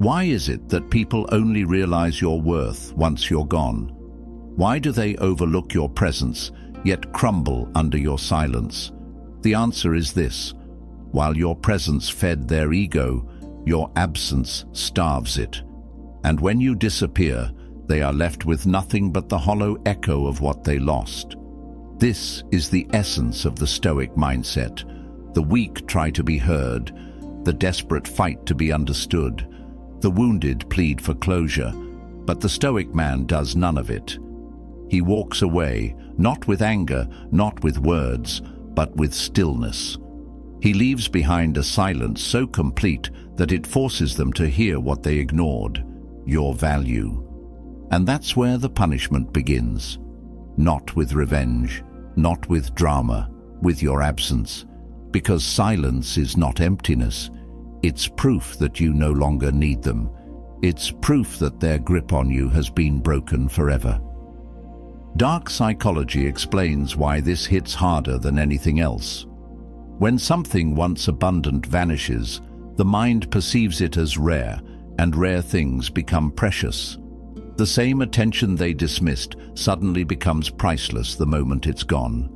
Why is it that people only realize your worth once you're gone? Why do they overlook your presence, yet crumble under your silence? The answer is this: while your presence fed their ego, your absence starves it. And when you disappear, they are left with nothing but the hollow echo of what they lost. This is the essence of the Stoic mindset. The weak try to be heard, the desperate fight to be understood, the wounded plead for closure, but the Stoic man does none of it. He walks away, not with anger, not with words, but with stillness. He leaves behind a silence so complete that it forces them to hear what they ignored: your value. And that's where the punishment begins. Not with revenge, not with drama, with your absence. Because silence is not emptiness. It's proof that you no longer need them. It's proof that their grip on you has been broken forever. Dark psychology explains why this hits harder than anything else. When something once abundant vanishes, the mind perceives it as rare, and rare things become precious. The same attention they dismissed suddenly becomes priceless the moment it's gone.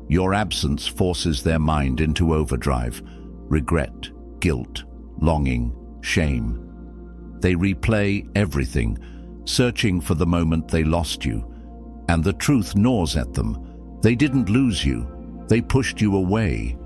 Your absence forces their mind into overdrive: regret, guilt, longing, shame. They replay everything, searching for the moment they lost you. And the truth gnaws at them. They didn't lose you. They pushed you away.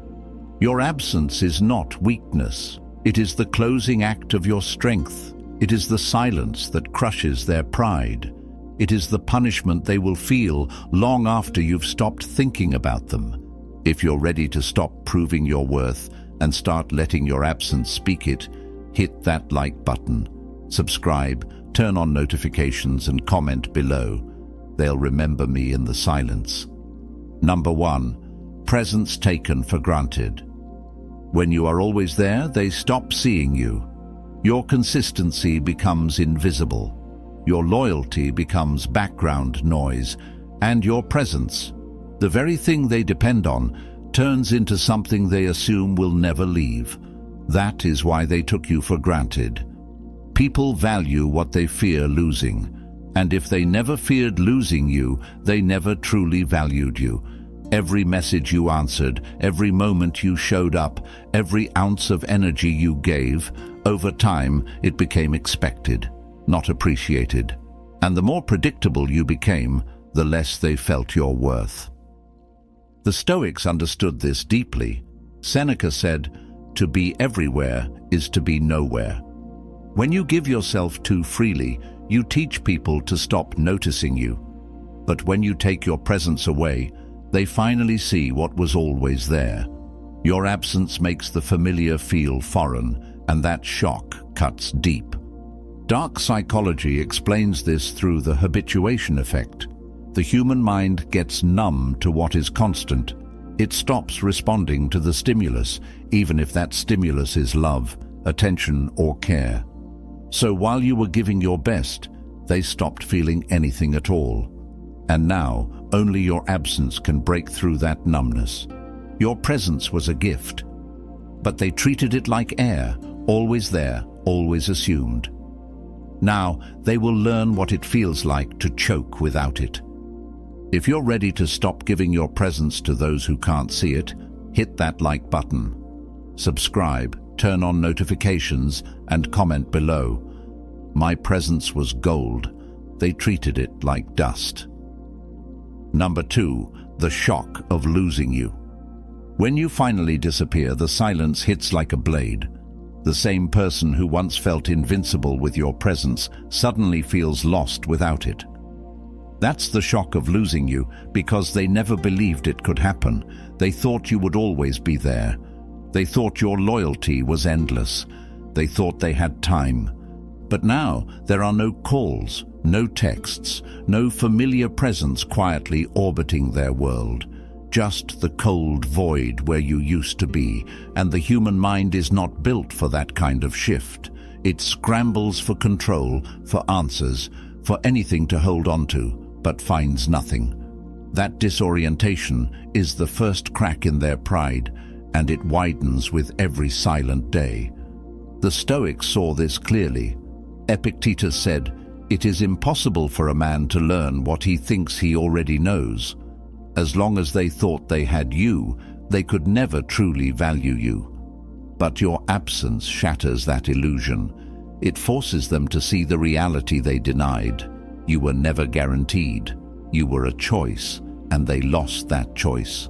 Your absence is not weakness. It is the closing act of your strength. It is the silence that crushes their pride. It is the punishment they will feel long after you've stopped thinking about them. If you're ready to stop proving your worth and start letting your absence speak it, hit that like button, subscribe, turn on notifications, and comment below. They'll remember me in the silence. Number 1. Presence taken for granted. When you are always there, they stop seeing you. Your consistency becomes invisible. Your loyalty becomes background noise, and your presence, the very thing they depend on, turns into something they assume will never leave. That is why they took you for granted. People value what they fear losing, and if they never feared losing you, they never truly valued you. Every message you answered, every moment you showed up, every ounce of energy you gave, over time it became expected, not appreciated. And the more predictable you became, the less they felt your worth. The Stoics understood this deeply. Seneca said, "To be everywhere is to be nowhere." When you give yourself too freely, you teach people to stop noticing you. But when you take your presence away, they finally see what was always there. Your absence makes the familiar feel foreign, and that shock cuts deep. Dark psychology explains this through the habituation effect. The human mind gets numb to what is constant. It stops responding to the stimulus, even if that stimulus is love, attention, or care. So while you were giving your best, they stopped feeling anything at all. And now, only your absence can break through that numbness. Your presence was a gift, but they treated it like air, always there, always assumed. Now, they will learn what it feels like to choke without it. If you're ready to stop giving your presence to those who can't see it, hit that like button. Subscribe, turn on notifications, and comment below. My presence was gold. They treated it like dust. Number 2. The shock of losing you. When you finally disappear, the silence hits like a blade. The same person who once felt invincible with your presence suddenly feels lost without it. That's the shock of losing you, because they never believed it could happen. They thought you would always be there. They thought your loyalty was endless. They thought they had time. But now there are no calls, no texts, no familiar presence quietly orbiting their world. Just the cold void where you used to be, and the human mind is not built for that kind of shift. It scrambles for control, for answers, for anything to hold on to, but finds nothing. That disorientation is the first crack in their pride, and it widens with every silent day. The Stoics saw this clearly. Epictetus said, "It is impossible for a man to learn what he thinks he already knows. As long as they thought they had you, they could never truly value you. But your absence shatters that illusion. It forces them to see the reality they denied. You were never guaranteed. You were a choice, and they lost that choice."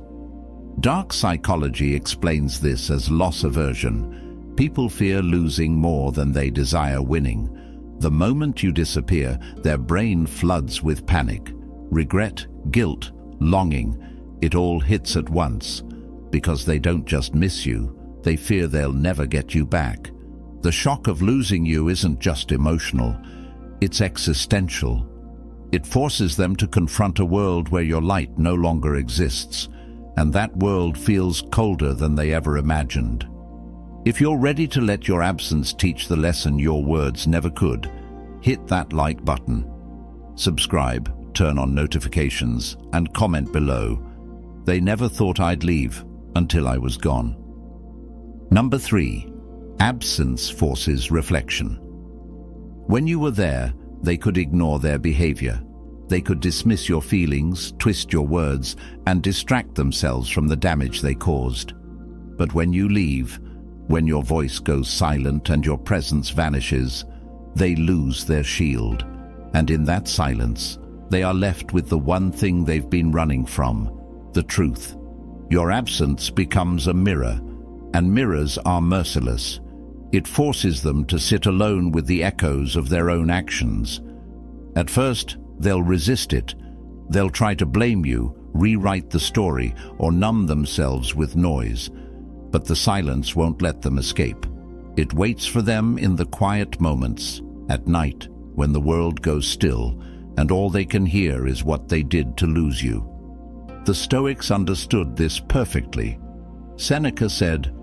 Dark psychology explains this as loss aversion. People fear losing more than they desire winning. The moment you disappear, their brain floods with panic, regret, guilt, longing. It all hits at once. Because they don't just miss you, they fear they'll never get you back. The shock of losing you isn't just emotional, it's existential. It forces them to confront a world where your light no longer exists, and that world feels colder than they ever imagined. If you're ready to let your absence teach the lesson your words never could, hit that like button. Subscribe, turn on notifications, and comment below. They never thought I'd leave until I was gone. Number 3. Absence forces reflection. When you were there, they could ignore their behavior. They could dismiss your feelings, twist your words, and distract themselves from the damage they caused. But when you leave, when your voice goes silent and your presence vanishes, they lose their shield. And in that silence, they are left with the one thing they've been running from, the truth. Your absence becomes a mirror, and mirrors are merciless. It forces them to sit alone with the echoes of their own actions. At first, they'll resist it. They'll try to blame you, rewrite the story, or numb themselves with noise. But the silence won't let them escape. It waits for them in the quiet moments, at night, when the world goes still, and all they can hear is what they did to lose you. The Stoics understood this perfectly. Seneca said,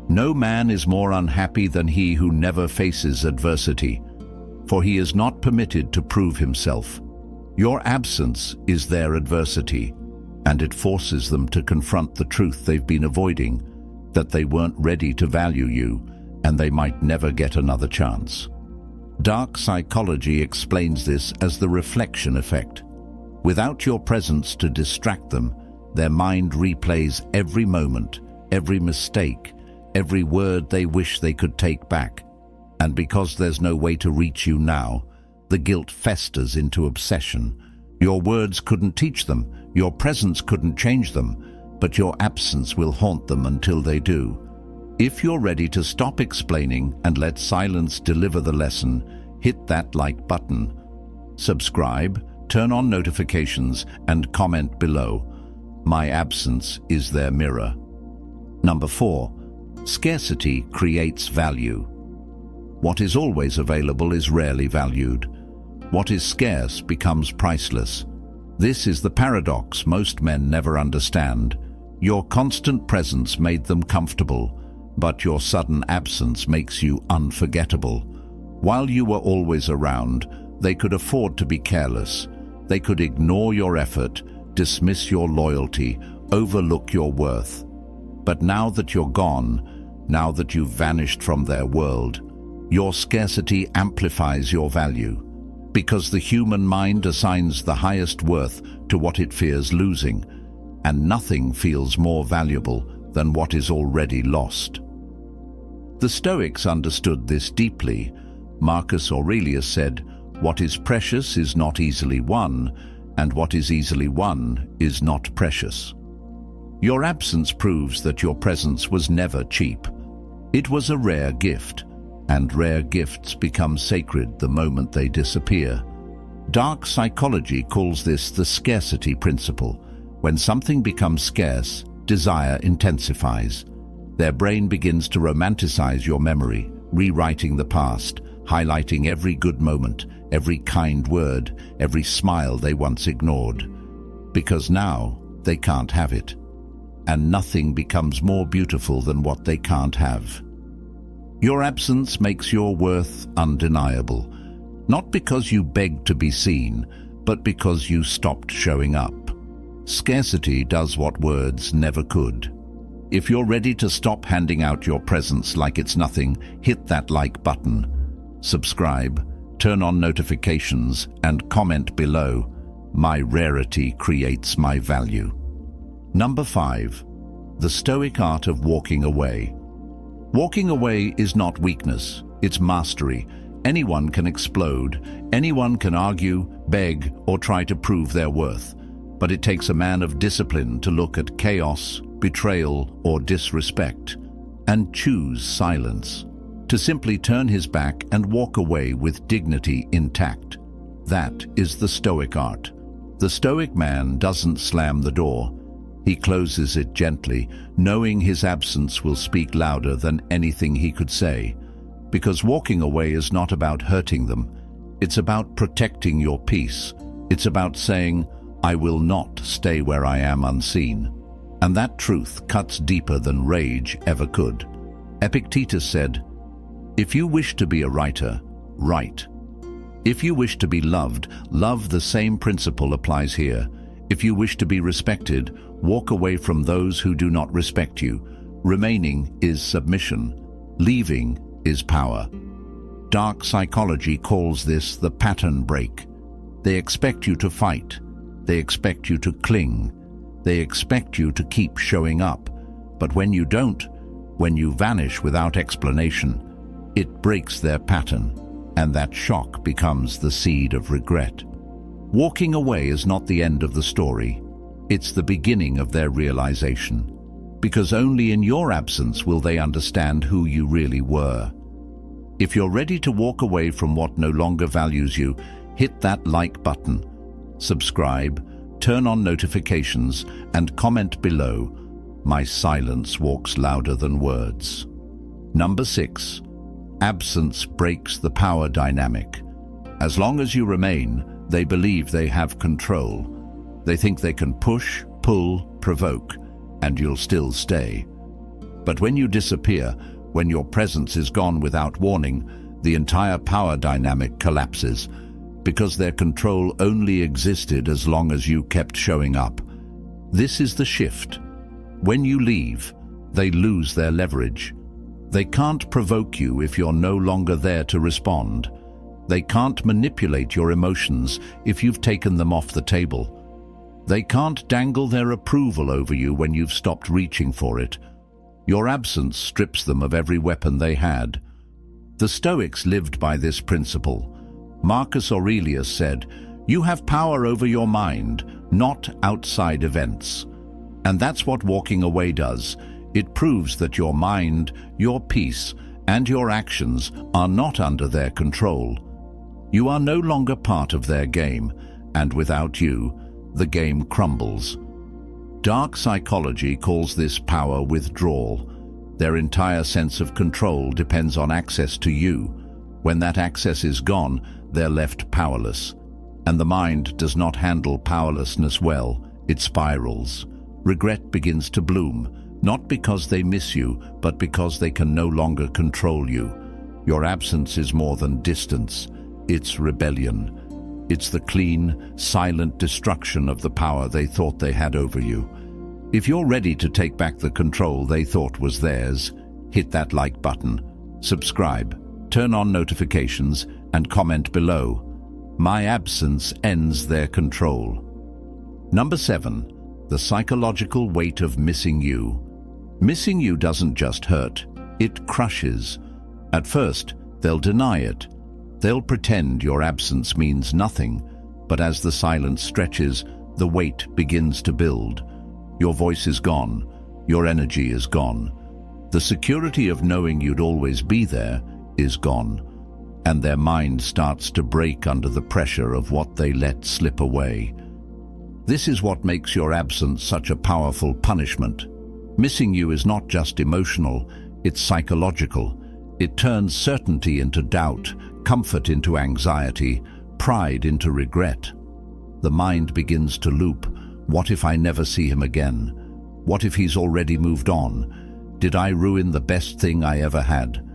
"No man is more unhappy than he who never faces adversity, for he is not permitted to prove himself." Your absence is their adversity, and it forces them to confront the truth they've been avoiding, that they weren't ready to value you, and they might never get another chance. Dark psychology explains this as the reflection effect. Without your presence to distract them, their mind replays every moment, every mistake, every word they wish they could take back. And because there's no way to reach you now, the guilt festers into obsession. Your words couldn't teach them, your presence couldn't change them, but your absence will haunt them until they do. If you're ready to stop explaining and let silence deliver the lesson, hit that like button. Subscribe, turn on notifications, and comment below. My absence is their mirror. Number 4. Scarcity creates value. What is always available is rarely valued. What is scarce becomes priceless. This is the paradox most men never understand. Your constant presence made them comfortable, but your sudden absence makes you unforgettable. While you were always around, they could afford to be careless. They could ignore your effort, dismiss your loyalty, overlook your worth. But now that you're gone, now that you've vanished from their world, your scarcity amplifies your value, because the human mind assigns the highest worth to what it fears losing, and nothing feels more valuable than what is already lost. The Stoics understood this deeply. Marcus Aurelius said, "What is precious is not easily won, and what is easily won is not precious." Your absence proves that your presence was never cheap. It was a rare gift, and rare gifts become sacred the moment they disappear. Dark psychology calls this the scarcity principle. When something becomes scarce, desire intensifies. Their brain begins to romanticize your memory, rewriting the past, highlighting every good moment, every kind word, every smile they once ignored. Because now they can't have it. And nothing becomes more beautiful than what they can't have. Your absence makes your worth undeniable, not because you begged to be seen, but because you stopped showing up. Scarcity does what words never could. If you're ready to stop handing out your presence like it's nothing, hit that like button, subscribe, turn on notifications, and comment below. My rarity creates my value. Number 5. The Stoic art of walking away. Walking away is not weakness, it's mastery. Anyone can explode, anyone can argue, beg, or try to prove their worth. But it takes a man of discipline to look at chaos, betrayal, or disrespect, and choose silence. To simply turn his back and walk away with dignity intact. That is the Stoic art. The Stoic man doesn't slam the door. He closes it gently, knowing his absence will speak louder than anything he could say. Because walking away is not about hurting them. It's about protecting your peace. It's about saying, I will not stay where I am unseen. And that truth cuts deeper than rage ever could. Epictetus said, if you wish to be a writer, write. If you wish to be loved, love. The same principle applies here. If you wish to be respected, walk away from those who do not respect you. Remaining is submission. Leaving is power. Dark psychology calls this the pattern break. They expect you to fight. They expect you to cling. They expect you to keep showing up. But when you don't, when you vanish without explanation, it breaks their pattern, and that shock becomes the seed of regret. Walking away is not the end of the story. It's the beginning of their realization. Because only in your absence will they understand who you really were. If you're ready to walk away from what no longer values you, hit that like button, subscribe, turn on notifications, and comment below. My silence walks louder than words. Number 6. Absence breaks the power dynamic. As long as you remain, they believe they have control. They think they can push, pull, provoke, and you'll still stay. But when you disappear, when your presence is gone without warning, the entire power dynamic collapses, because their control only existed as long as you kept showing up. This is the shift. When you leave, they lose their leverage. They can't provoke you if you're no longer there to respond. They can't manipulate your emotions if you've taken them off the table. They can't dangle their approval over you when you've stopped reaching for it. Your absence strips them of every weapon they had. The Stoics lived by this principle. Marcus Aurelius said, "You have power over your mind, not outside events." And that's what walking away does. It proves that your mind, your peace, and your actions are not under their control. You are no longer part of their game, and without you, the game crumbles. Dark psychology calls this power withdrawal. Their entire sense of control depends on access to you. When that access is gone, they're left powerless. And the mind does not handle powerlessness well. It spirals. Regret begins to bloom, not because they miss you, but because they can no longer control you. Your absence is more than distance. It's rebellion. It's the clean, silent destruction of the power they thought they had over you. If you're ready to take back the control they thought was theirs, hit that like button, subscribe, turn on notifications, and comment below. My absence ends their control. Number 7. The psychological weight of missing you. Missing you doesn't just hurt, it crushes. At first, they'll deny it. They'll pretend your absence means nothing, but as the silence stretches, the weight begins to build. Your voice is gone, your energy is gone. The security of knowing you'd always be there is gone, and their mind starts to break under the pressure of what they let slip away. This is what makes your absence such a powerful punishment. Missing you is not just emotional, it's psychological. It turns certainty into doubt, comfort into anxiety, pride into regret. The mind begins to loop. What if I never see him again? What if he's already moved on? Did I ruin the best thing I ever had?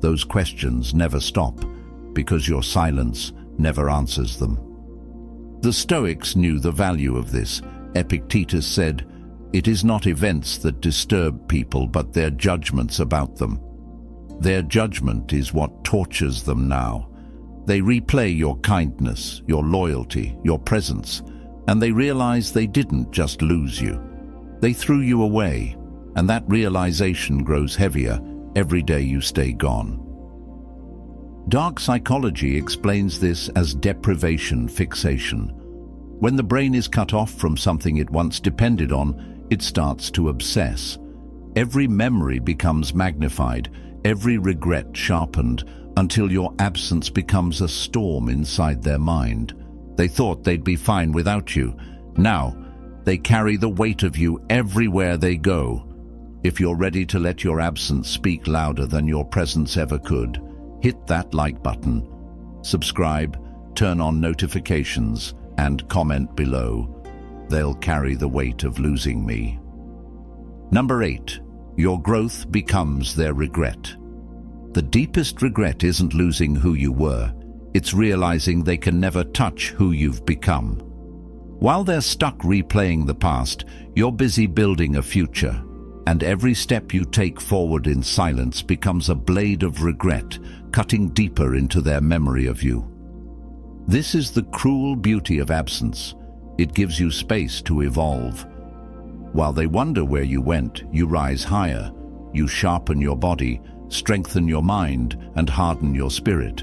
Those questions never stop, because your silence never answers them. The Stoics knew the value of this. Epictetus said, It is not events that disturb people, but their judgments about them. Their judgment is what tortures them now. They replay your kindness, your loyalty, your presence, and they realize they didn't just lose you. They threw you away, and that realization grows heavier every day you stay gone. Dark psychology explains this as deprivation fixation. When the brain is cut off from something it once depended on, it starts to obsess. Every memory becomes magnified, every regret sharpened, until your absence becomes a storm inside their mind. They thought they'd be fine without you. Now, they carry the weight of you everywhere they go. If you're ready to let your absence speak louder than your presence ever could, hit that like button, subscribe, turn on notifications, and comment below. They'll carry the weight of losing me. Number 8. Your growth becomes their regret. The deepest regret isn't losing who you were. It's realizing they can never touch who you've become. While they're stuck replaying the past, you're busy building a future, and every step you take forward in silence becomes a blade of regret, cutting deeper into their memory of you. This is the cruel beauty of absence. It gives you space to evolve. While they wonder where you went, you rise higher. You sharpen your body, strengthen your mind, and harden your spirit.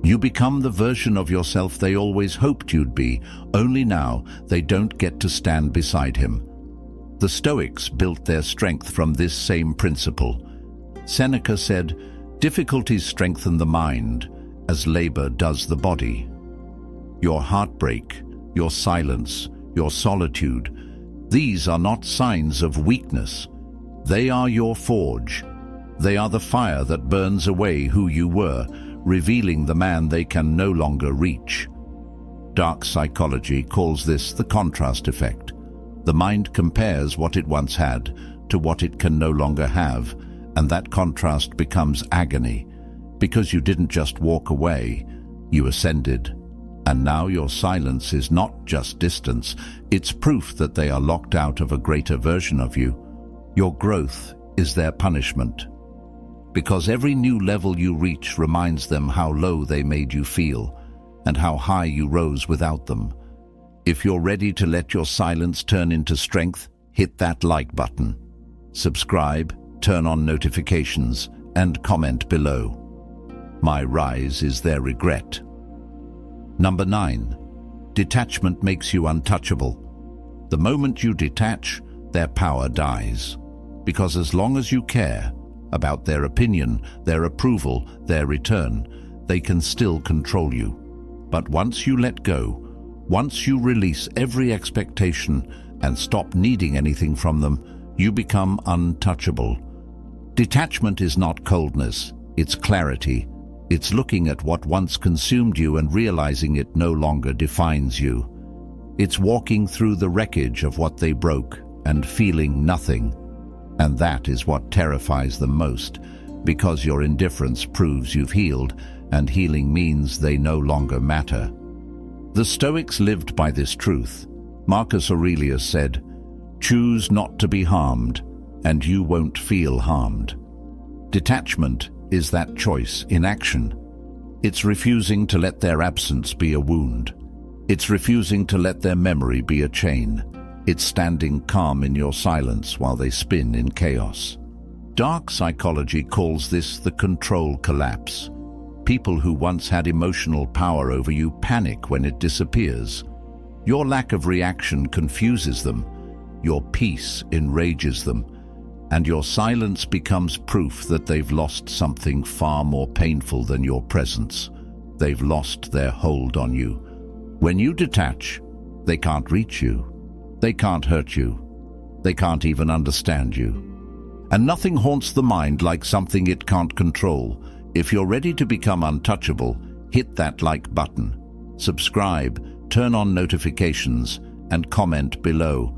You become the version of yourself they always hoped you'd be, only now they don't get to stand beside him. The Stoics built their strength from this same principle. Seneca said, "Difficulties strengthen the mind, as labor does the body." Your heartbreak, your silence, your solitude, these are not signs of weakness. They are your forge. They are the fire that burns away who you were, revealing the man they can no longer reach. Dark psychology calls this the contrast effect. The mind compares what it once had to what it can no longer have, and that contrast becomes agony. Because you didn't just walk away, you ascended. And now your silence is not just distance, it's proof that they are locked out of a greater version of you. Your growth is their punishment. Because every new level you reach reminds them how low they made you feel, and how high you rose without them. If you're ready to let your silence turn into strength, hit that like button. Subscribe, turn on notifications, and comment below. My rise is their regret. Number 9. Detachment makes you untouchable. The moment you detach, their power dies. Because as long as you care about their opinion, their approval, their return, they can still control you. But once you let go, once you release every expectation and stop needing anything from them, you become untouchable. Detachment is not coldness, it's clarity. It's looking at what once consumed you and realizing it no longer defines you. It's walking through the wreckage of what they broke and feeling nothing. And that is what terrifies them most, because your indifference proves you've healed, and healing means they no longer matter. The Stoics lived by this truth. Marcus Aurelius said, "Choose not to be harmed, and you won't feel harmed." Detachment is that choice in action. It's refusing to let their absence be a wound. It's refusing to let their memory be a chain. It's standing calm in your silence while they spin in chaos. Dark psychology calls this the control collapse. People who once had emotional power over you panic when it disappears. Your lack of reaction confuses them. Your peace enrages them. And your silence becomes proof that they've lost something far more painful than your presence. They've lost their hold on you. When you detach, they can't reach you. They can't hurt you. They can't even understand you. And nothing haunts the mind like something it can't control. If you're ready to become untouchable, hit that like button. Subscribe, turn on notifications, and comment below.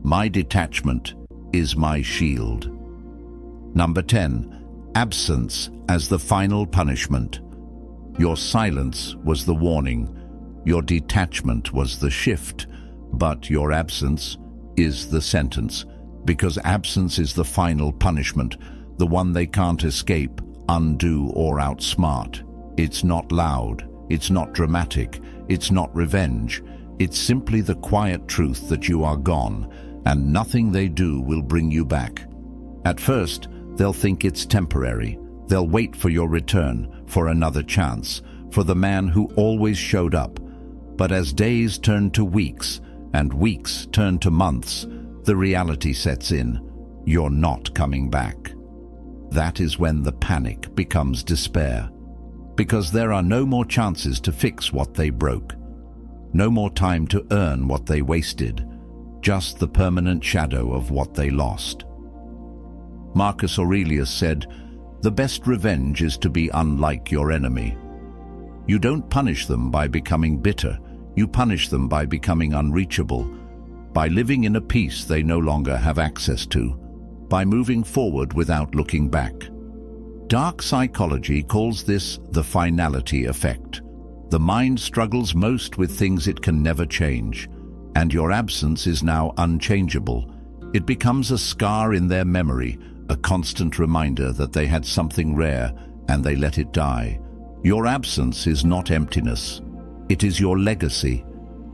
My detachment is my shield. Number 10. Absence as the final punishment. Your silence was the warning. Your detachment was the shift. But your absence, is the sentence, because absence is the final punishment, the one they can't escape, undo, or outsmart. It's not loud, it's not dramatic, it's not revenge. It's simply the quiet truth that you are gone, and nothing they do will bring you back. At first, they'll think it's temporary. They'll wait for your return, for another chance, for the man who always showed up. But as days turn to weeks, and weeks turn to months, the reality sets in. You're not coming back. That is when the panic becomes despair. Because there are no more chances to fix what they broke. No more time to earn what they wasted. Just the permanent shadow of what they lost. Marcus Aurelius said, "The best revenge is to be unlike your enemy." You don't punish them by becoming bitter. You punish them by becoming unreachable, by living in a peace they no longer have access to, by moving forward without looking back. Dark psychology calls this the finality effect. The mind struggles most with things it can never change, and your absence is now unchangeable. It becomes a scar in their memory, a constant reminder that they had something rare and they let it die. Your absence is not emptiness. It is your legacy,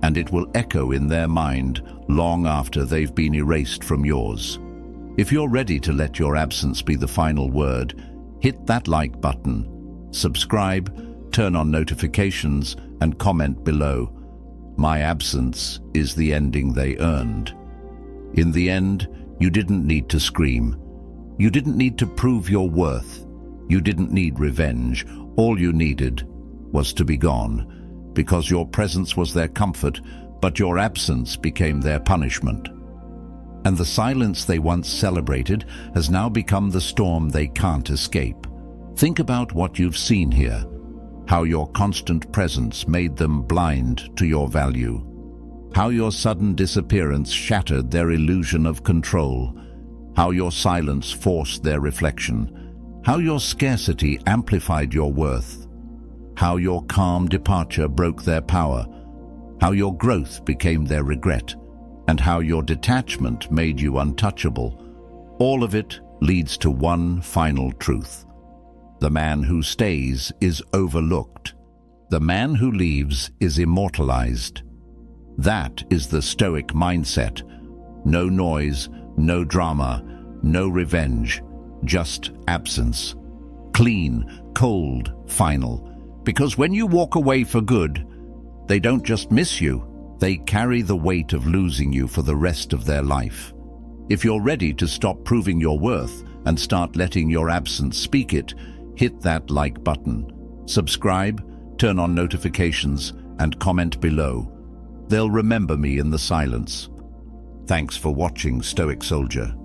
and it will echo in their mind long after they've been erased from yours. If you're ready to let your absence be the final word, hit that like button, subscribe, turn on notifications, and comment below. My absence is the ending they earned. In the end, you didn't need to scream. You didn't need to prove your worth. You didn't need revenge. All you needed was to be gone, because your presence was their comfort, but your absence became their punishment. And the silence they once celebrated has now become the storm they can't escape. Think about what you've seen here, how your constant presence made them blind to your value, how your sudden disappearance shattered their illusion of control, how your silence forced their reflection, how your scarcity amplified your worth, how your calm departure broke their power, how your growth became their regret, and how your detachment made you untouchable. All of it leads to one final truth. The man who stays is overlooked. The man who leaves is immortalized. That is the Stoic mindset. No noise, no drama, no revenge, just absence. Clean, cold, final. Because when you walk away for good, they don't just miss you, they carry the weight of losing you for the rest of their life. If you're ready to stop proving your worth and start letting your absence speak it, hit that like button, subscribe, turn on notifications, and comment below. They'll remember me in the silence. Thanks for watching, Stoic Soldier.